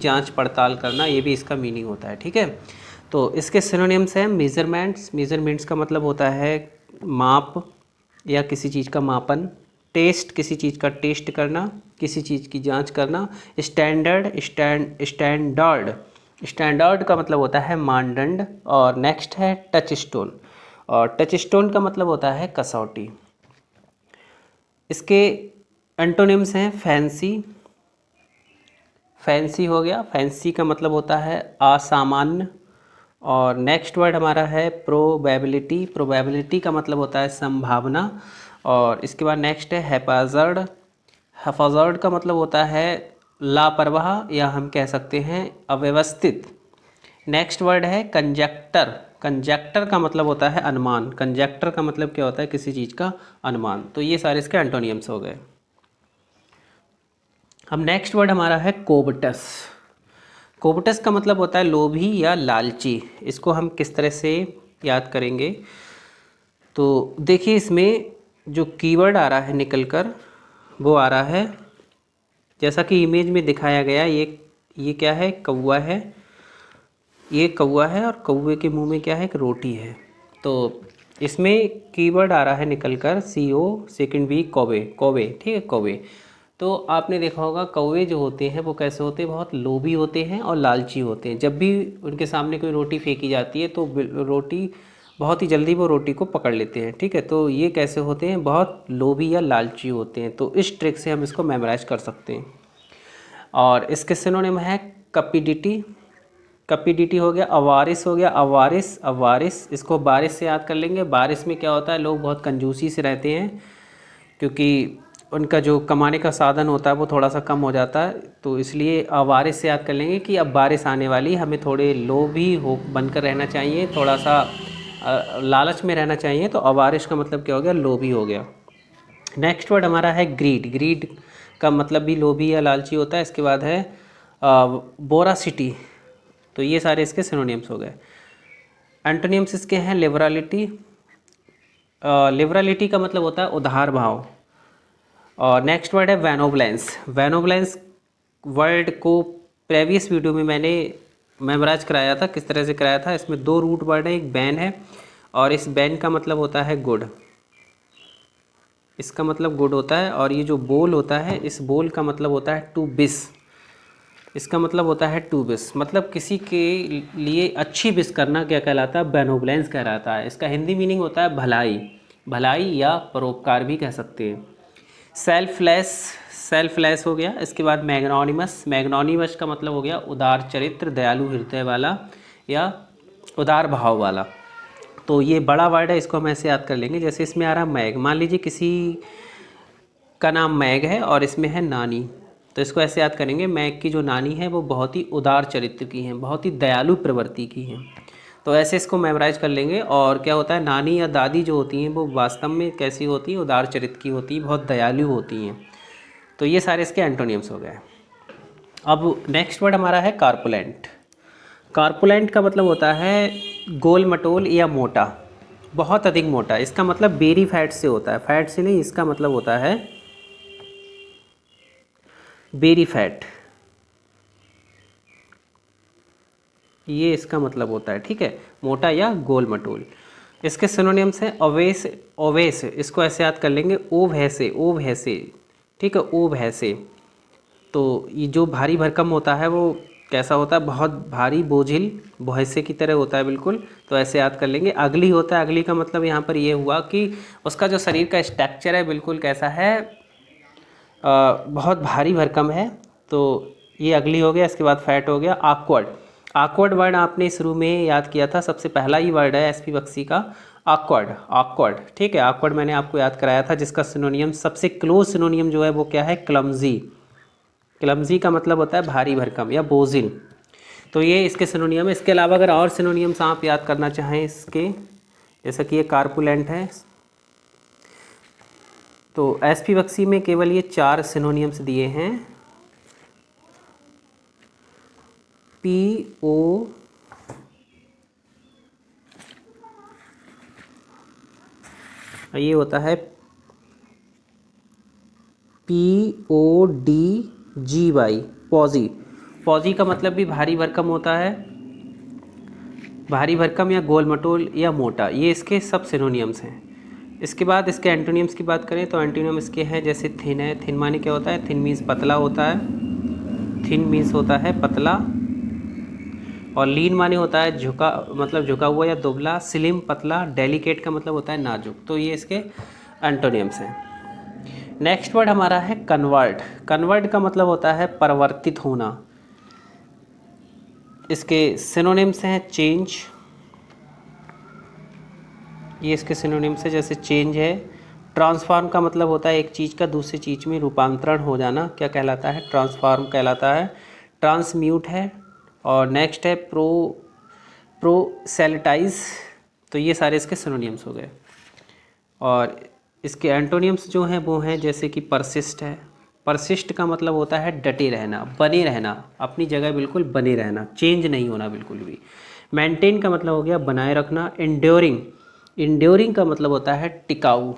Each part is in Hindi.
जांच पड़ताल करना, ये भी इसका मीनिंग होता है। ठीक है, तो इसके सिनोनिम्स हैं मेजरमेंट्स। मेजरमेंट्स का मतलब होता है माप या किसी चीज़ का मापन। टेस्ट, किसी चीज़ का टेस्ट करना, किसी चीज़ की जांच करना। स्टैंडर्ड, स्टैंडर्ड का मतलब होता है मानदंड। और नेक्स्ट है टच स्टोन, और टच स्टोन का मतलब होता है कसौटी। इसके एंटोनिम्स हैं फैंसी, फैंसी हो गया, फैंसी का मतलब होता है असामान्य। और नेक्स्ट वर्ड हमारा है प्रोबेबिलिटी, प्रोबेबिलिटी का मतलब होता है संभावना। और इसके बाद नेक्स्ट है हैप्पैज़ार्ड, हैप्पैज़ार्ड का मतलब होता है लापरवाह या हम कह सकते हैं अव्यवस्थित। नेक्स्ट वर्ड है कंजेक्टर, कंजेक्टर का मतलब होता है अनुमान। कंजेक्टर का मतलब क्या होता है, किसी चीज़ का अनुमान। तो ये सारे इसके एंटोनियम्स हो गए। अब नेक्स्ट वर्ड हमारा है कोबटस। कोबटस का मतलब होता है लोभी या लालची। इसको हम किस तरह से याद करेंगे, तो देखिए इसमें जो कीवर्ड आ रहा है निकल कर, वो आ रहा है जैसा कि इमेज में दिखाया गया। ये क्या है, कौवा है, ये कौवा है और कौवे के मुंह में क्या है, एक रोटी है। तो इसमें कीवर्ड आ रहा है निकल कर CO सेकंड बी कौवे, कौवे, ठीक है, कौवे। तो आपने देखा होगा कौवे जो होते हैं वो कैसे होते हैं, बहुत लोभी होते हैं और लालची होते हैं। जब भी उनके सामने कोई रोटी फेंकी जाती है तो रोटी बहुत ही जल्दी वो रोटी को पकड़ लेते हैं। ठीक है, तो ये कैसे होते हैं, बहुत लोभी या लालची होते हैं। तो इस ट्रिक से हम इसको मेमोराइज कर सकते हैं। और इसके सिनोनिम है कपिडिटी, कपिडिटी हो गया, अवारिस हो गया, अवारिस, अवारिस, इसको बारिश से याद कर लेंगे। बारिश में क्या होता है, लोग बहुत कंजूसी से रहते हैं क्योंकि उनका जो कमाने का साधन होता है वो थोड़ा सा कम हो जाता है। तो इसलिए अवारिस से याद कर लेंगे कि अब बारिश आने वाली, हमें थोड़े लोभी हो बनकर रहना चाहिए, थोड़ा सा लालच में रहना चाहिए। तो अवारिश का मतलब क्या हो गया, लोभी हो गया। नेक्स्ट वर्ड हमारा है ग्रीड, ग्रीड का मतलब भी लोभी या लालची होता है। इसके बाद है बोरासिटी। तो ये सारे इसके सिनोनिम्स हो गए। एंटोनिम्स इसके हैं लिबरलिटी, लिबरलिटी का मतलब होता है उदार भाव। और नेक्स्ट वर्ड है वेनोब्लेंस, वेनोब्लेंस वर्ड को प्रीवियस वीडियो में मैंने मेमोराइज कराया था, किस तरह से कराया था। इसमें 2 रूट वर्ड है, एक बैन है और इस बैन का मतलब होता है गुड, इसका मतलब गुड होता है। और ये जो बोल होता है, इस बोल का मतलब होता है टू बिस, इसका मतलब होता है टू बिस, मतलब किसी के लिए अच्छी बिस करना क्या कहलाता है, बेनोबलेंस कहलाता है। इसका हिंदी मीनिंग होता है भलाई, भलाई या परोपकार भी कह सकते हैं। सेल्फलेस, सेल्फलेस हो गया। इसके बाद मैग्नोनिमस, मैग्नोनिमस का मतलब हो गया उदार चरित्र, दयालु हृदय वाला या उदार भाव वाला। तो ये बड़ा वर्ड है, इसको हम ऐसे याद कर लेंगे। जैसे इसमें आ रहा मैग, मान लीजिए किसी का नाम मैग है और इसमें है नानी, तो इसको ऐसे याद करेंगे, मैग की जो नानी है वो बहुत ही उदार चरित्र की हैं, बहुत ही दयालु प्रवृत्ति की हैं। तो ऐसे इसको मेमोराइज कर लेंगे। और क्या होता है, नानी या दादी जो होती हैं वो वास्तव में कैसी होती हैं, उदार चरित्र की होती हैं, बहुत दयालु होती हैं। तो ये सारे इसके एंटोनिम्स हो गए। अब नेक्स्ट वर्ड हमारा है कार्पुलेंट। कार्पुलेंट का मतलब होता है गोल मटोल या मोटा, बहुत अधिक मोटा। इसका मतलब बेरी फैट से होता है, फैट से नहीं, इसका मतलब होता है बेरी फैट, ये इसका मतलब होता है। ठीक है, मोटा या गोल मटोल। इसके सिनोनिम्स हैं अवेस, ओवेस, इसको ऐसे याद कर लेंगे, ओ भैसे, ओ भैसे, ठीक है, ओ भैसे। तो ये जो भारी भरकम होता है वो कैसा होता है, बहुत भारी बोझिल, भैंसे की तरह होता है बिल्कुल। तो ऐसे याद कर लेंगे। अगली होता है, अगली का मतलब यहाँ पर ये हुआ कि उसका जो शरीर का स्ट्रक्चर है बिल्कुल कैसा है, बहुत भारी भरकम है। तो ये अगली हो गया। इसके बाद फैट हो गया। ऑकवर्ड, ऑकवर्ड वर्ड आपने शुरू में याद किया था, सबसे पहला ही वर्ड है SP बख्शी का, ऑकवर्ड, ऑकवर्ड, ठीक है। ऑकवर्ड मैंने आपको याद कराया था, जिसका सिनोनियम, सबसे क्लोज सिनोनियम जो है वो क्या है, क्लमजी, क्लमजी का मतलब होता है भारी भरकम या बोझिल। तो ये इसके सिनोनियम है। इसके अलावा अगर और सिनोनियम्स आप याद करना चाहें इसके, जैसा कि ये कार्पुलेंट है, तो SP बख्शी में केवल ये 4 सिनोनियम्स दिए हैं। PO, ये होता है PODGY, पॉजी, फौजी का मतलब भी भारी भरकम होता है, भारी भरकम या गोल मटोल या मोटा, ये इसके सब सिनोनियम्स हैं। इसके बाद इसके एंटोनियम्स की बात करें तो एंटोनियम इसके हैं जैसे थिन है, थिन माने क्या होता है, थिन मीन्स पतला होता है, थिन मीन्स होता है पतला, और लीन माने होता है झुका, मतलब झुका हुआ या दुबला, स्लिम पतला, डेलिकेट का मतलब होता है नाजुक। तो ये इसके एंटोनियम्स हैं। नेक्स्ट वर्ड हमारा है कन्वर्ट। कन्वर्ट का मतलब होता है परिवर्तित होना। इसके सिनोनिम्स हैं चेंज, ये इसके सिनोनिम्स है जैसे चेंज है। ट्रांसफॉर्म का मतलब होता है एक चीज़ का दूसरी चीज़ में रूपांतरण हो जाना, क्या कहलाता है, ट्रांसफॉर्म कहलाता है। ट्रांसम्यूट है। और नेक्स्ट है प्रोसेल्टाइज। तो ये सारे इसके सिनोनिम्स हो गए। और इसके एंटोनियम्स जो हैं वो हैं जैसे कि परसिस्ट है। परसिस्ट का मतलब होता है डटे रहना, बने रहना, अपनी जगह बिल्कुल बने रहना, चेंज नहीं होना बिल्कुल भी। मेंटेन का मतलब हो गया बनाए रखना। इंड्योरिंग, इंड्योरिंग का मतलब होता है टिकाऊ।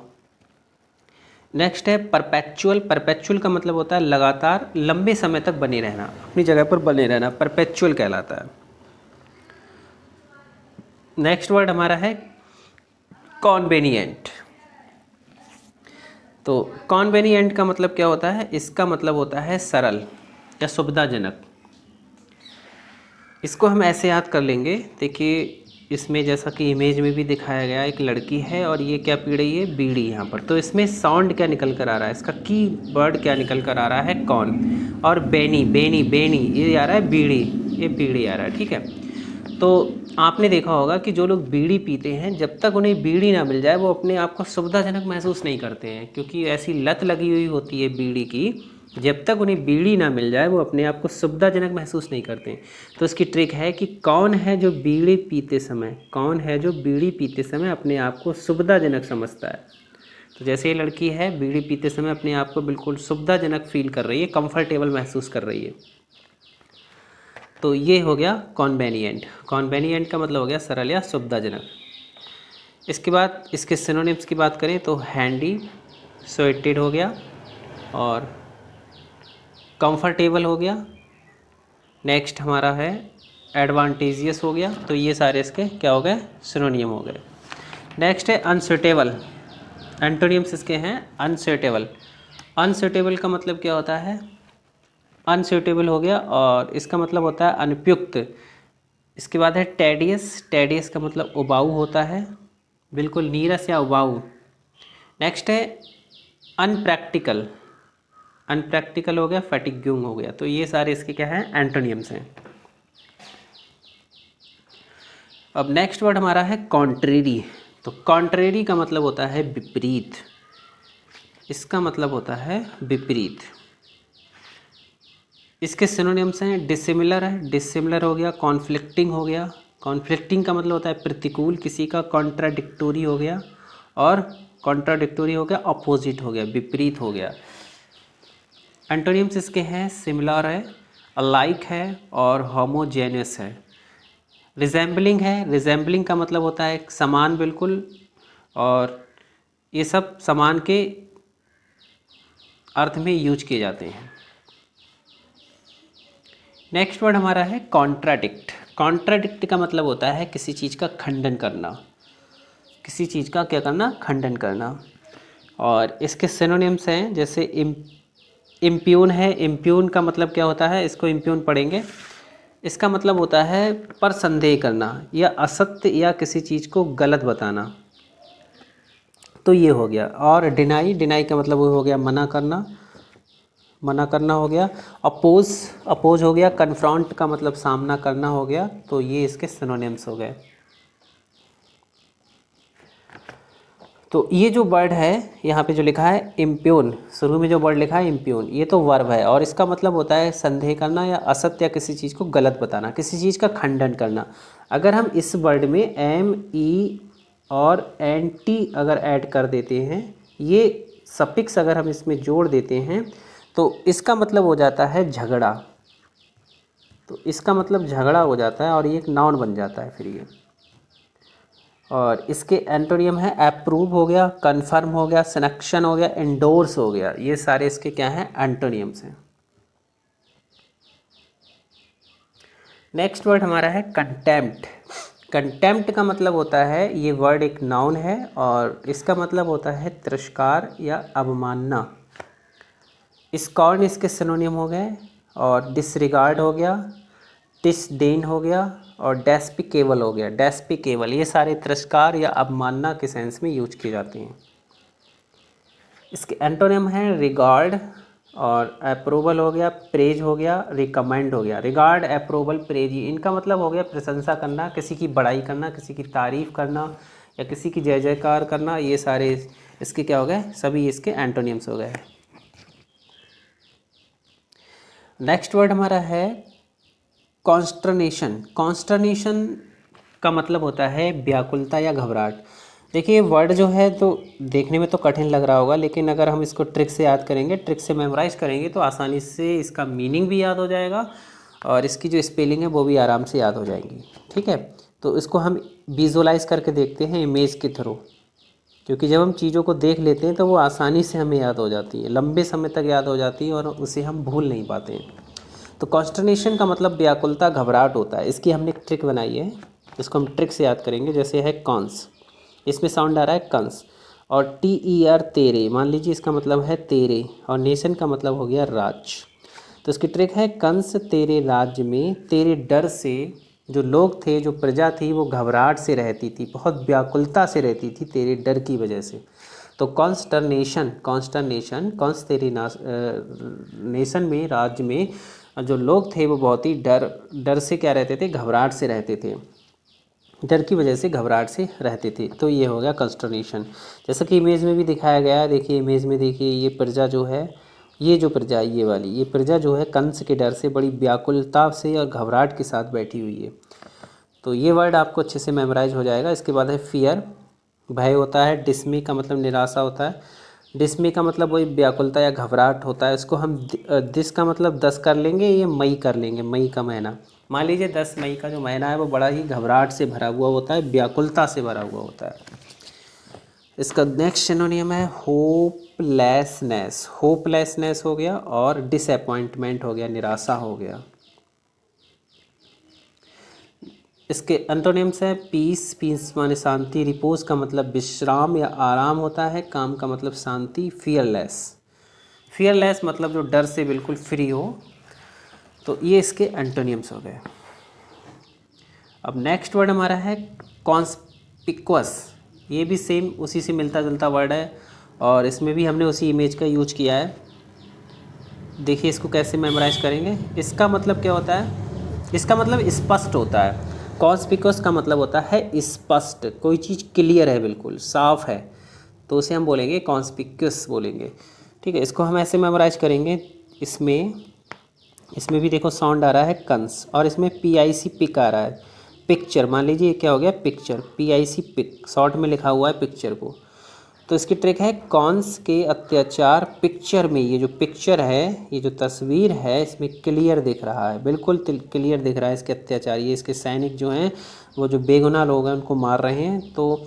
नेक्स्ट है परपेचुअल। परपेचुअल का मतलब होता है लगातार लंबे समय तक बने रहना, अपनी जगह पर बने रहना, परपेचुअल कहलाता है। नेक्स्ट वर्ड हमारा है कॉन्वेनिएंट। तो कॉन्वेनिएंट का मतलब क्या होता है, इसका मतलब होता है सरल या सुविधाजनक। इसको हम ऐसे याद कर लेंगे, देखिए इसमें जैसा कि इमेज में भी दिखाया गया, एक लड़की है और ये क्या पी रही है, बीड़ी यहाँ पर। तो इसमें साउंड क्या निकल कर आ रहा है, इसका की वर्ड क्या निकल कर आ रहा है, कॉन। और बेनी, बेनी बेनी ये आ रहा है बीड़ी, ये बीड़ी आ रहा है, ठीक है। तो आपने देखा होगा कि जो लोग बीड़ी पीते हैं जब तक उन्हें बीड़ी ना मिल जाए वो अपने आप को सुविधाजनक महसूस नहीं करते हैं, क्योंकि ऐसी लत लगी हुई होती है बीड़ी की, जब तक उन्हें बीड़ी ना मिल जाए वो अपने आप को सुविधाजनक महसूस नहीं करते हैं। तो इसकी ट्रिक है कि कौन है जो बीड़ी पीते समय, कौन है जो बीड़ी पीते समय अपने आप को सुविधाजनक समझता है। तो जैसे ये लड़की है बीड़ी पीते समय अपने आप को बिल्कुल सुविधाजनक फील कर रही है, कंफर्टेबल महसूस कर रही है। तो ये हो गया कॉन्वेनिएंट। कॉन्वेनिएंट का मतलब हो गया सरल या सुविधाजनक। इसके बाद इसके सिनोनिम्स की बात करें तो हैंडी, स्वेटेड हो गया, और कंफर्टेबल हो गया। नेक्स्ट हमारा है एडवांटेजियस हो गया। तो ये सारे इसके क्या हो गए, सिनोनियम हो गए। नेक्स्ट है अनसुटेबल। एंटोनियम्स इसके हैं अनसुटेबल। अनसुटेबल का मतलब क्या होता है, अनसुटेबल हो गया, और इसका मतलब होता है अनुपयुक्त। इसके बाद है टेडियस। टेडियस का मतलब उबाऊ होता है, बिल्कुल नीरस या उबाऊ। नेक्स्ट है अनप्रैक्टिकल। अनप्रैक्टिकल हो गया, फैटिग्यूम हो गया। तो ये सारे इसके क्या हैं, एंटोनियम्स हैं। अब नेक्स्ट वर्ड हमारा है कॉन्ट्रेरी। तो कॉन्ट्रेरी का मतलब होता है विपरीत, इसका मतलब होता है विपरीत। इसके सिनोनिम्स हैं डिसिमिलर है, डिसिमिलर हो गया, कॉन्फ्लिक्टिंग हो गया। कॉन्फ्लिक्टिंग का मतलब होता है प्रतिकूल किसी का, कॉन्ट्राडिक्टोरी हो गया, और कॉन्ट्राडिक्टोरी हो गया अपोजिट हो गया, विपरीत हो गया। एंटोनिम्स इसके हैं सिमिलर है, अलाइक है, और होमोजेनियस है। रिजेंबलिंग है, रिजेंबलिंग का मतलब होता है समान बिल्कुल, और ये सब समान के अर्थ में यूज किए जाते हैं। नेक्स्ट वर्ड हमारा है कॉन्ट्राडिक्ट। कॉन्ट्राडिक्ट का मतलब होता है किसी चीज़ का खंडन करना, किसी चीज़ का क्या करना, खंडन करना। और इसके सिनोनिम्स हैं जैसे इम्प्यून है। इम्प्यून का मतलब क्या होता है, इसको इम्प्यून पढ़ेंगे। इसका मतलब होता है पर संदेह करना, या असत्य या किसी चीज़ को गलत बताना। तो ये हो गया। और डिनाई, डिनाई का मतलब वो हो गया मना करना, मना करना हो गया। अपोज, अपोज हो गया। कन्फ्रंट का मतलब सामना करना हो गया। तो ये इसके सिनोनिम्स हो गए। तो ये जो वर्ड है यहाँ पे जो लिखा है इम्प्यून, शुरू में जो वर्ड लिखा है इम्प्यून, ये तो वर्ब है, और इसका मतलब होता है संदेह करना या असत्य या किसी चीज़ को गलत बताना, किसी चीज़ का खंडन करना। अगर हम इस वर्ड में एम ई और एन टी अगर ऐड कर देते हैं, ये सफिक्स अगर हम इसमें जोड़ देते हैं, तो इसका मतलब हो जाता है झगड़ा। तो इसका मतलब झगड़ा हो जाता है, और ये एक नाउन बन जाता है फिर ये। और इसके एंटोनियम है अप्रूव हो गया, कन्फर्म हो गया, सनेक्शन हो गया, एंडोर्स हो गया। ये सारे इसके क्या हैं, एंटोनियम्स हैं। नेक्स्ट वर्ड हमारा है कंटेम्प्ट। कंटेम्प्ट का मतलब होता है, ये वर्ड एक नाउन है और इसका मतलब होता है तिरस्कार या अवमानना। स्कॉर्न इसके सिनोनिम हो गए और डिसरिगार्ड हो गया, डिसडेन हो गया और डेस्पिकेबल हो गया। डेस्पिकेबल ये सारे तिरस्कार या अवमानना के सेंस में यूज किए जाते हैं। इसके एंटोनिम है रिगार्ड और अप्रूवल हो गया, प्रेज हो गया, रिकमेंड हो गया। रिगार्ड, अप्रूवल, प्रेज, इनका मतलब हो गया प्रशंसा करना, किसी की बड़ाई करना, किसी की तारीफ़ करना या किसी की जय जयकार करना। ये सारे इसके क्या हो गए, सभी इसके एंटोनिम्स हो गए। नेक्स्ट वर्ड हमारा है कॉन्स्टर्नेशन। कॉन्स्टर्नेशन का मतलब होता है व्याकुलता या घबराहट। देखिए वर्ड जो है तो देखने में तो कठिन लग रहा होगा, लेकिन अगर हम इसको ट्रिक से याद करेंगे, ट्रिक से मेमोराइज करेंगे तो आसानी से इसका मीनिंग भी याद हो जाएगा और इसकी जो स्पेलिंग है वो भी आराम से याद हो जाएंगी। ठीक है, तो इसको हम विजुअलाइज करके देखते हैं इमेज के थ्रू, क्योंकि जब हम चीज़ों को देख लेते हैं तो वो आसानी से हमें याद हो जाती है, लंबे समय तक याद हो जाती है और उसे हम भूल नहीं पाते हैं। तो कॉन्स्टर्नेशन का मतलब व्याकुलता, घबराहट होता है। इसकी हमने एक ट्रिक बनाई है, इसको हम ट्रिक से याद करेंगे। जैसे है कॉन्स, इसमें साउंड आ रहा है कंस, और TER तेरे, मान लीजिए इसका मतलब है तेरे, और नेशन का मतलब हो गया राज। तो इसकी ट्रिक है कंस तेरे राज्य में तेरे डर से जो लोग थे, जो प्रजा थी, वो घबराहट से रहती थी, बहुत व्याकुलता से रहती थी तेरे डर की वजह से। तो कॉन्स्टर्नेशन, कॉन्स्टर्नेशन, कॉन्स तेरे नेशन में, राज्य में जो लोग थे वो बहुत ही डर से क्या रहते थे, घबराहट से रहते थे, डर की वजह से घबराहट से रहते थे। तो ये हो गया कॉन्स्टर्नेशन। जैसा कि इमेज में भी दिखाया गया है, देखिए इमेज में देखिए ये प्रजा जो है, ये जो प्रजा ये वाली, ये प्रजा जो है कंस के डर से बड़ी व्याकुलता से और घबराहट के साथ बैठी हुई है। तो ये वर्ड आपको अच्छे से मेमोराइज हो जाएगा। इसके बाद है फियर, भय होता है। डिस्मे का मतलब निराशा होता है। डिस्मे का मतलब वही व्याकुलता या घबराहट होता है। इसको हम दिस का मतलब 10 कर लेंगे, ये मई कर लेंगे, मई का महीना। मान लीजिए 10 मई का जो महीना है वो बड़ा ही घबराहट से भरा हुआ होता है, व्याकुलता से भरा हुआ होता है। इसका नेक्स्ट सिनोनियम है होपलेसनेस। होपलेसनेस हो गया और डिसअपॉइंटमेंट हो गया, निराशा हो गया। इसके एंटोनिम्स है पीस, पीस माने शांति, रिपोज का मतलब विश्राम या आराम होता है, काम का मतलब शांति, फियरलेस, फियरलेस मतलब जो डर से बिल्कुल फ्री हो। तो ये इसके एंटोनिम्स हो गए। अब नेक्स्ट वर्ड हमारा है कॉन्स्पिक्वस। ये भी सेम उसी से मिलता जुलता वर्ड है और इसमें भी हमने उसी इमेज का यूज किया है। देखिए इसको कैसे मेमोराइज करेंगे। इसका मतलब क्या होता है, इसका मतलब स्पष्ट होता है। कॉन्स्पिक्वस का मतलब होता है स्पष्ट, कोई चीज़ क्लियर है, बिल्कुल साफ है, तो उसे हम बोलेंगे कॉन्स्पिक्वस बोलेंगे। ठीक है, इसको हम ऐसे मेमोराइज करेंगे। इसमें भी देखो साउंड आ रहा है कंस और इसमें PIC पिक आ रहा है, पिक्चर। मान लीजिए ये क्या हो गया, पिक्चर, PIC पिक, शॉर्ट में लिखा हुआ है पिक्चर को। तो इसकी ट्रिक है कॉन्स के अत्याचार पिक्चर में, ये जो पिक्चर है, ये जो तस्वीर है, इसमें क्लियर दिख रहा है, बिल्कुल क्लियर दिख रहा है इसके अत्याचार। ये इसके सैनिक जो हैं वो जो बेगुनाह लोग हैं उनको मार रहे हैं। तो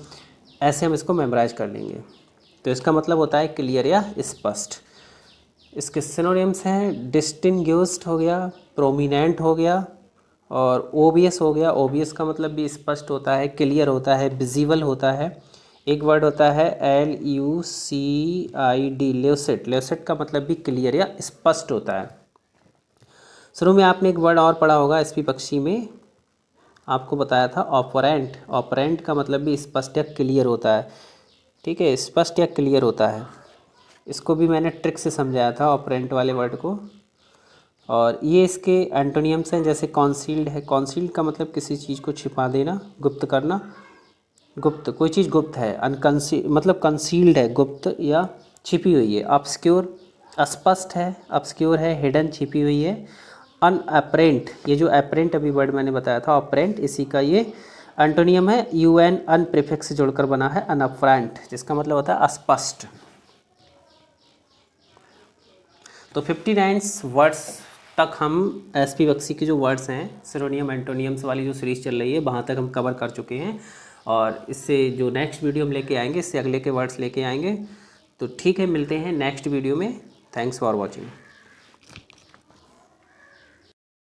ऐसे हम इसको मेमोराइज कर लेंगे। तो इसका मतलब होता है क्लियर या स्पष्ट। इसके सिनोनिम्स हैं डिस्टिंग्विश्ड हो गया, प्रोमिनेंट हो गया और ओबियस हो गया। ओबियस का मतलब भी स्पष्ट होता है, क्लियर होता है, विजिबल होता है। एक वर्ड होता है LUCID, ल्यूसिड। ल्यूसिड का मतलब भी क्लियर या स्पष्ट होता है। शुरू में आपने एक वर्ड और पढ़ा होगा SP पक्षी में, आपको बताया था ऑपरेंट। ऑपरेंट का मतलब भी स्पष्ट या क्लियर होता है। ठीक है, स्पष्ट या क्लियर होता है। इसको भी मैंने ट्रिक से समझाया था ऑपरेंट वाले वर्ड को। और ये इसके एंटोनियम्स हैं, जैसे कॉन्सील्ड है। कॉन्सील्ड का मतलब किसी चीज़ को छिपा देना, गुप्त करना। गुप्त, कोई चीज़ गुप्त है। मतलब कंसील्ड है, गुप्त या छिपी हुई है। ऑब्सक्योर, अस्पष्ट है, ऑब्सक्योर है, हिडन, छिपी हुई है। अनअपरेंट, ये जो अपरेंट अभी वर्ड मैंने बताया था ऑपरेंट, इसी का ये एंटोनियम है UN, अन प्रीफिक्स से जोड़कर बना है अनअपरेंट, जिसका मतलब होता है अस्पष्ट। तो 59 वर्ड्स तक हम SP बख्शी के जो वर्ड्स हैं, सिनोनियम एंटोनियम्स वाली जो सीरीज़ चल रही है, वहाँ तक हम कवर कर चुके हैं। और इससे जो नेक्स्ट वीडियो हम लेके आएंगे, इससे अगले के वर्ड्स लेके आएंगे। तो ठीक है, मिलते हैं नेक्स्ट वीडियो में। Thanks for watching.